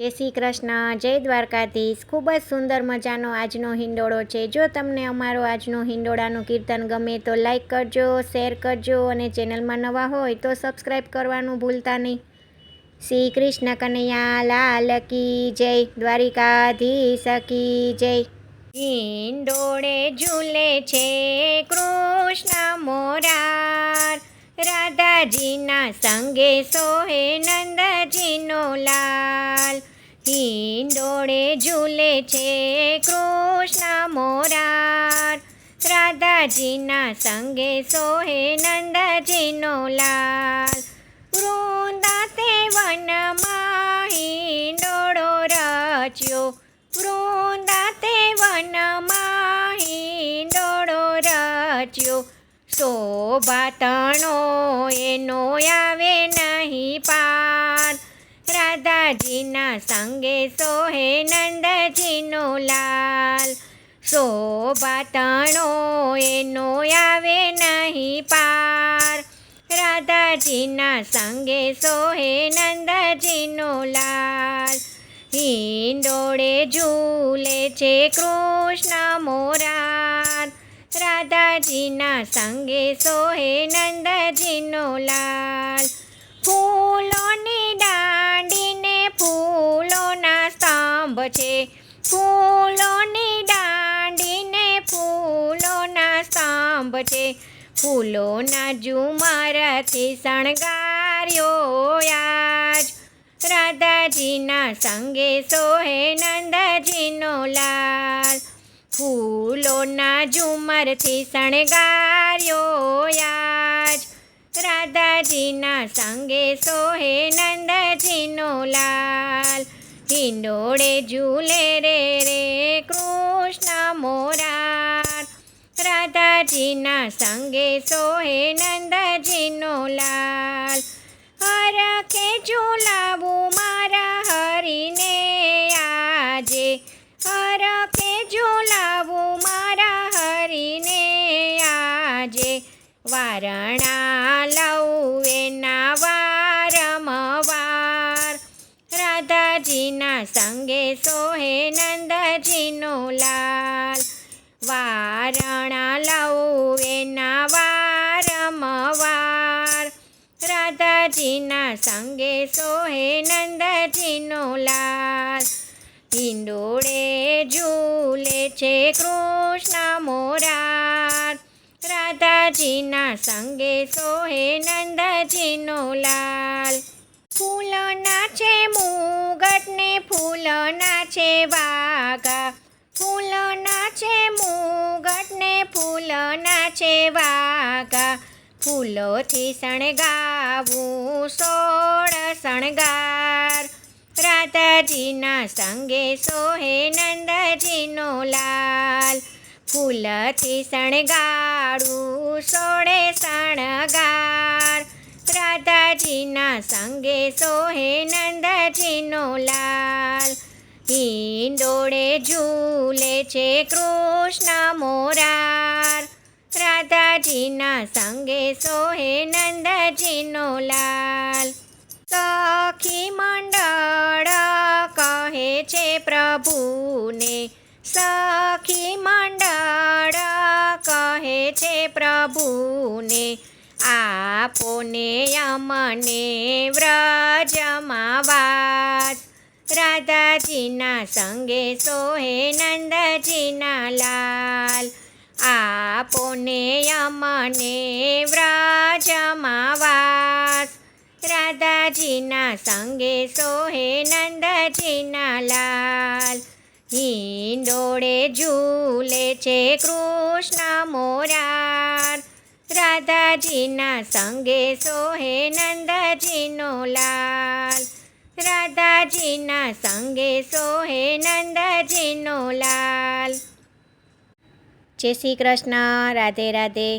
જય શ્રી કૃષ્ણ, જય દ્વારકાધીશ। ખૂબ જ સુંદર મજાનો આજનો હિંડોળો છે। જો તમને અમારો આજનો હિંડોળાનું કીર્તન ગમે તો લાઈક કરજો, શેર કરજો અને ચેનલમાં નવા હોય તો સબસ્ક્રાઈબ કરવાનું ભૂલતા નહીં। શ્રી કૃષ્ણ કનૈયા લાલ કી જય, દ્વારિકાધીશ કી જય। હિંડોળે ઝૂલે છે કૃષ્ણ મોરાર, રાધાજીના સંગે સોહે નંદજીનો લાલ। હિંડોળે ઝૂલે છે કૃષ્ણ મોરાર, રાધાજીના સંગે સોહે નંદજીનો લાલ। વૃંદાતે વનમાં હિંડોળો રચ્યો, વૃંદાતે વનમાં હિંડોળો રચ્યો, શોભા તણો એનો આવે નહીં પાર, રાધાજીના સંગે સોહે નંદજીનો લાલ। શોભા તણો એનો આવે નહીં પાર, રાધાજીના સંગે સોહે નંદજીનો લાલ। હિંડોળે ઝૂલે છે કૃષ્ણ મોરાર, રાધાજીના સંગે સોહે નંદજીનો લાલ। ફૂલોની દાંડીને ફૂલોના સ્તંભ છે, ફૂલોની દાંડીને ફૂલોના સ્તંભ છે, ફૂલોના ઝુમરથી શણગાર્યો આજ, રાધાજીના સંગે સોહે નંદજીનો લાલ। ફૂલોના ઝુમરથી શણગાર્યો આજ, રાધાજીના સંગે સોહે નંદજીનો લાલ। હિંડોળે ઝૂલે રે કૃષ્ણ મોરાર, રાધાજીના સંગે સોહે નંદજીનો લાલ। હરખે ઝૂલાવું મારા હરીને આજે, હરખે ઝૂલાવું મારા હરીને આજે, વારણા લઉં એના વારંવાર, રાધાજીના સંગે સોહે નંદજીનો લાલ। વારણા લઉં એના વારંવાર, રાધાજીના સંગે સોહે નંદજીનો લાલ। હિંડોળે ઝૂલે છે કૃષ્ણ મોરાર, રાધાજીના સંગે સોહે નંદજીનો લાલ। ફૂલના છે મુગટને ફૂલના છે વાગા, ફૂલના છે મુગટને ફૂલના છે વાગા, ફૂલોથી શણગાવું 16 શણગાર, રાધાજીના સંગે સોહે નંદજીનો લાલ। ફૂલથી શણગારું 16 શણગાર, રાધાજીના સંગે સોહે નંદજીનો લાલ। હિંડોળે ઝૂલે છે કૃષ્ણ મોરાર, રાધાજીના સંગે સોહે નંદજીનો લાલ। સખી મંડળ કહે છે પ્રભુને, સખી મંડળ કહે છે પ્રભુને, આપોને અમને વ્રજમાં વાસ, રાધાજીના સંગે સોહે નંદજીના લાલ। આપોને અમને વ્રજમાં વાસ, રાધાજીના સંગે સોહે નંદજીના લાલ। હિંડોળે ઝૂલે છે કૃષ્ણ મોરાર, રાધાજીના સંગે સોહે નંદજીનો લાલ। રાધાજીના સંગે સોહે નંદજીનો લાલ। જય શ્રી કૃષ્ણ, રાધે રાધે।